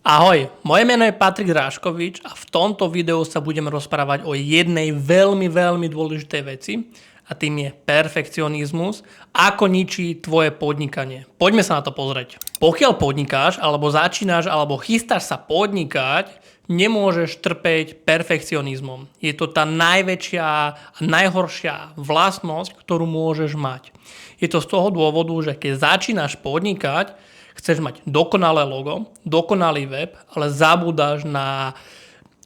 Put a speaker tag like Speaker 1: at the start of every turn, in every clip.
Speaker 1: Ahoj, moje meno je Patrik Dráškovič a v tomto videu sa budeme rozprávať o jednej veľmi dôležitej veci a tým je perfekcionizmus, ako ničí tvoje podnikanie. Poďme sa na to pozrieť. Pokiaľ podnikáš, alebo začínaš, alebo chystáš sa podnikať, nemôžeš trpeť perfekcionizmom. Je to tá najväčšia a najhoršia vlastnosť, ktorú môžeš mať. Je to z toho dôvodu, že keď začínaš podnikať, chceš mať dokonalé logo, dokonalý web, ale zabúdaš na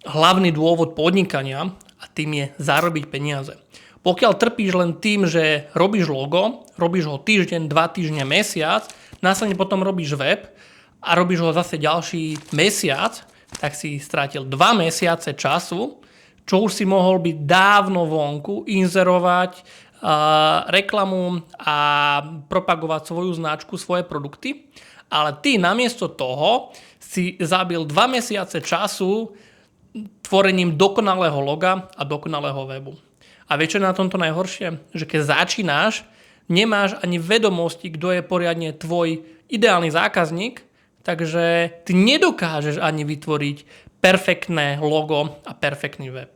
Speaker 1: hlavný dôvod podnikania a tým je zarobiť peniaze. Pokiaľ trpíš len tým, že robíš logo, robíš ho týždeň, 2 týždne, mesiac, následne potom robíš web a robíš ho zase ďalší mesiac, tak si strátil 2 mesiace času, čo už si mohol byť dávno vonku, inzerovať, reklamu a propagovať svoju značku, svoje produkty. Ale ty namiesto toho si zabil 2 mesiace času tvorením dokonalého loga a dokonalého webu. A vieš, čo je na tomto najhoršie? Že keď začínaš, nemáš ani vedomosti, kto je poriadne tvoj ideálny zákazník, takže ty nedokážeš ani vytvoriť perfektné logo a perfektný web.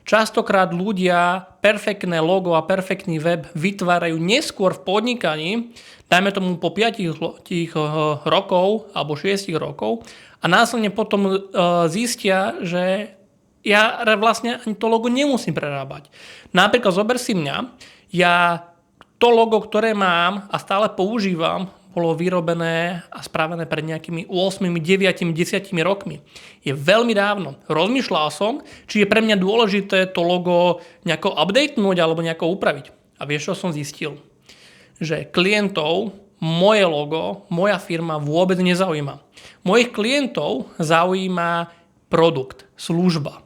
Speaker 1: Častokrát ľudia perfektné logo a perfektný web vytvárajú neskôr v podnikaní, dajme tomu po 5 rokov alebo 6 rokov a následne potom zistia, že ja vlastne ani to logo nemusím prerábať. Napríklad zober si mňa, ja to logo, ktoré mám a stále používam, bolo vyrobené a spravené pred nejakými 8, 9, 10 rokmi. Je veľmi dávno. Rozmýšľal som, či je pre mňa dôležité to logo nejako updatenúť alebo nejako upraviť. A vieš, čo som zistil? Že klientov moje logo, moja firma vôbec nezaujíma. Mojich klientov zaujíma produkt, služba.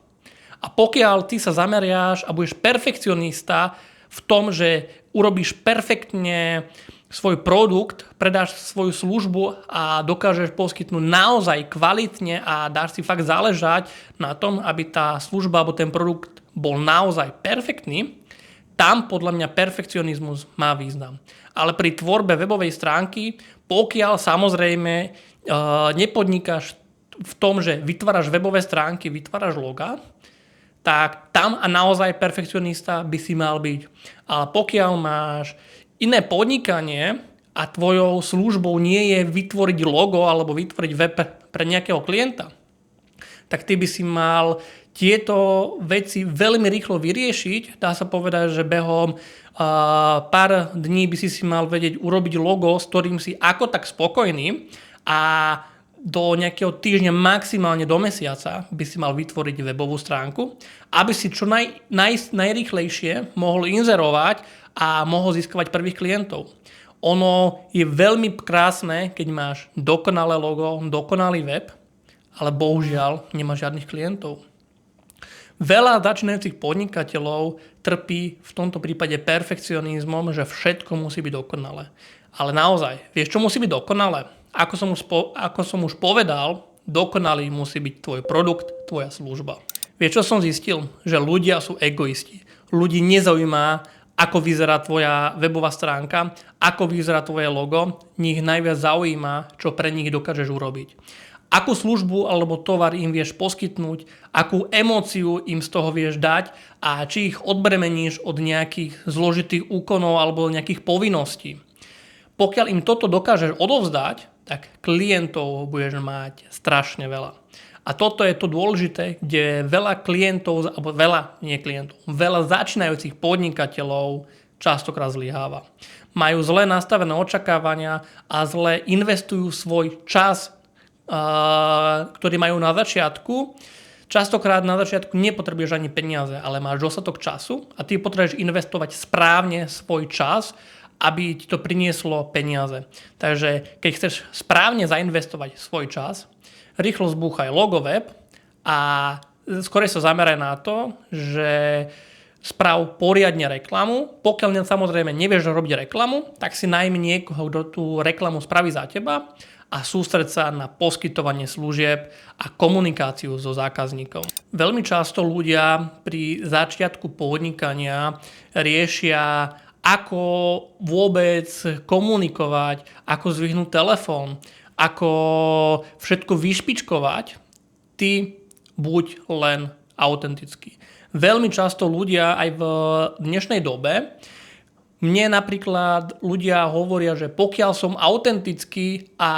Speaker 1: A pokiaľ ty sa zameriaš a budeš perfekcionista v tom, že urobíš perfektne svoj produkt, predáš svoju službu a dokážeš poskytnúť naozaj kvalitne a dáš si fakt záležať na tom, aby tá služba alebo ten produkt bol naozaj perfektný, tam podľa mňa perfekcionizmus má význam. Ale pri tvorbe webovej stránky, pokiaľ samozrejme nepodnikáš v tom, že vytváraš webové stránky, vytváraš loga, tak tam a naozaj perfekcionista by si mal byť. Ale pokiaľ máš iné podnikanie a tvojou službou nie je vytvoriť logo alebo vytvoriť web pre nejakého klienta, tak ty by si mal tieto veci veľmi rýchlo vyriešiť. Dá sa povedať, že behom pár dní by si mal vedieť urobiť logo, s ktorým si ako tak spokojný a do nejakého týždňa, maximálne do mesiaca by si mal vytvoriť webovú stránku, aby si čo najrýchlejšie mohol inzerovať a mohol získavať prvých klientov. Ono je veľmi krásne, keď máš dokonalé logo, dokonalý web, ale bohužiaľ nemáš žiadnych klientov. Veľa začínajúcich podnikateľov trpí v tomto prípade perfekcionizmom, že všetko musí byť dokonalé. Ale naozaj, vieš, čo musí byť dokonalé? Ako som už povedal, dokonalý musí byť tvoj produkt, tvoja služba. Vieš, čo som zistil? Že ľudia sú egoisti. Ľudí nezaujíma, ako vyzerá tvoja webová stránka, ako vyzerá tvoje logo, nich najviac zaujíma, čo pre nich dokážeš urobiť. Akú službu alebo tovar im vieš poskytnúť, akú emóciu im z toho vieš dať a či ich odbremeníš od nejakých zložitých úkonov alebo nejakých povinností. Pokiaľ im toto dokážeš odovzdať, tak klientov budeš mať strašne veľa. A toto je to dôležité, kde veľa klientov, alebo veľa začínajúcich podnikateľov častokrát zlyháva. Majú zle nastavené očakávania a zle investujú svoj čas, ktorý majú na začiatku. Častokrát na začiatku nepotrebuješ ani peniaze, ale máš dostatok času a ty potrebuješ investovať správne svoj čas, aby ti to prinieslo peniaze. Takže keď chceš správne zainvestovať svoj čas, rýchlo zbúchaj logo web a skôr sa zameraj na to, že sprav poriadne reklamu. Pokiaľ samozrejme nevieš robiť reklamu, tak si najmi niekoho, kto tú reklamu spraví za teba a sústreď sa na poskytovanie služieb a komunikáciu so zákazníkom. Veľmi často ľudia pri začiatku podnikania riešia, ako vôbec komunikovať, ako zvyhnúť telefón, ako všetko vyšpičkovať, ty buď len autentický. Veľmi často ľudia aj v dnešnej dobe, mne napríklad ľudia hovoria, že pokiaľ som autentický a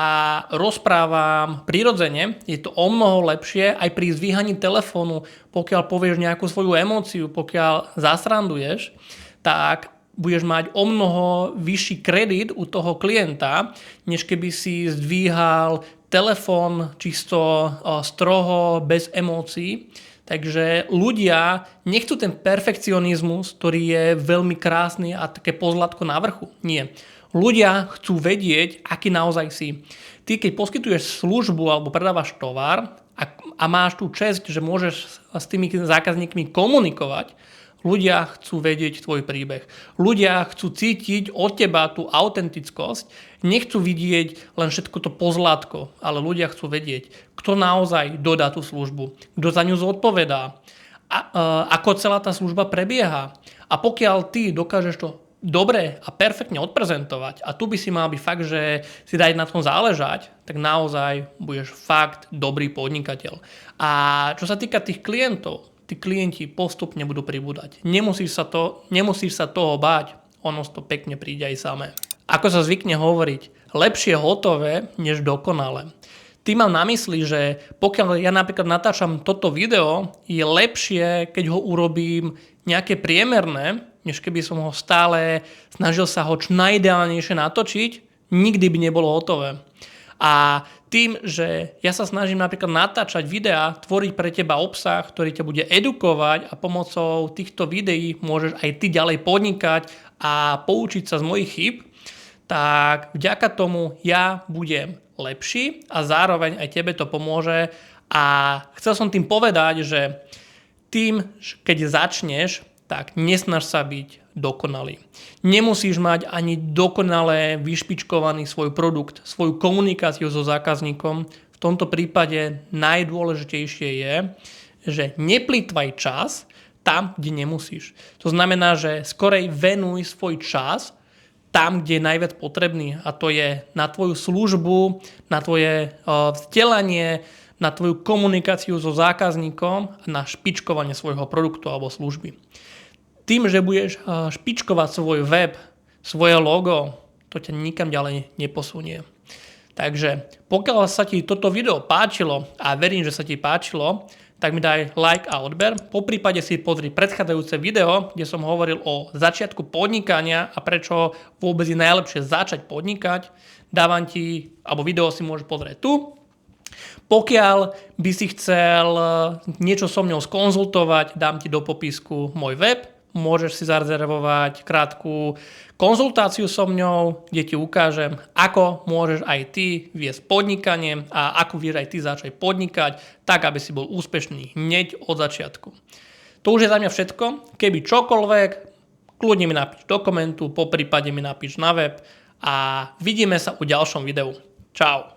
Speaker 1: rozprávam prirodzene, je to omnoho lepšie aj pri zdvíhaní telefónu, pokiaľ povieš nejakú svoju emóciu, pokiaľ zasranduješ, tak budeš mať omnoho vyšší kredit u toho klienta, než keby si zdvíhal telefón čisto stroho, bez emócií. Takže ľudia nechcú ten perfekcionizmus, ktorý je veľmi krásny a také pozlátko na vrchu. Nie. Ľudia chcú vedieť, aký naozaj si. Ty, keď poskytuješ službu alebo predávaš tovar a máš tú česť, že môžeš s tými zákazníkmi komunikovať, ľudia chcú vedieť tvoj príbeh. Ľudia chcú cítiť od teba tú autentickosť. Nechcú vidieť len všetko to pozlátko, ale ľudia chcú vedieť, kto naozaj dodá tú službu, kto za ňu zodpovedá, ako celá tá služba prebieha. A pokiaľ ty dokážeš to dobre a perfektne odprezentovať, a tu by si mal byť fakt, že si dať na tom záležať, tak naozaj budeš fakt dobrý podnikateľ. A čo sa týka tých klientov, tí klienti postupne budú pribúdať. Nemusíš sa toho báť, ono to pekne príde aj samé. Ako sa zvykne hovoriť, lepšie hotové, než dokonalé. Ty mám na mysli, že pokiaľ ja napríklad natáčam toto video, je lepšie, keď ho urobím nejaké priemerné, než keby som ho stále snažil sa ho čo najideálnejšie natočiť, nikdy by nebolo hotové. A tým, že ja sa snažím napríklad natáčať videá, tvoriť pre teba obsah, ktorý ťa bude edukovať a pomocou týchto videí môžeš aj ty ďalej podnikať a poučiť sa z mojich chýb, tak vďaka tomu ja budem lepší a zároveň aj tebe to pomôže. A chcel som tým povedať, že tým, keď začneš, tak nesnaž sa byť dokonalý. Nemusíš mať ani dokonale vyšpičkovaný svoj produkt, svoju komunikáciu so zákazníkom. V tomto prípade najdôležitejšie je, že neplýtvaj čas tam, kde nemusíš. To znamená, že skorej venuj svoj čas tam, kde je najviac potrebný, a to je na tvoju službu, na tvoje vzdelanie, na tvoju komunikáciu so zákazníkom a na špičkovanie svojho produktu alebo služby. Tým, že budeš špičkovať svoj web, svoje logo, to ťa nikam ďalej neposunie. Takže pokiaľ sa ti toto video páčilo, a verím, že sa ti páčilo, tak mi daj like a odber. Poprípade si pozri predchádzajúce video, kde som hovoril o začiatku podnikania a prečo vôbec je najlepšie začať podnikať. Dávam ti, alebo video si môžeš pozrieť tu. Pokiaľ by si chcel niečo so mnou skonzultovať, dám ti do popisku môj web. Môžeš si zarezervovať krátku konzultáciu so mňou, kde ti ukážem, ako môžeš aj ty viesť podnikanie a ako vieš aj ty začať podnikať, tak aby si bol úspešný hneď od začiatku. To už je za mňa všetko. Keby čokoľvek, kľudne mi napíš do komentu, poprípade mi napíš na web a vidíme sa u ďalšom videu. Čau.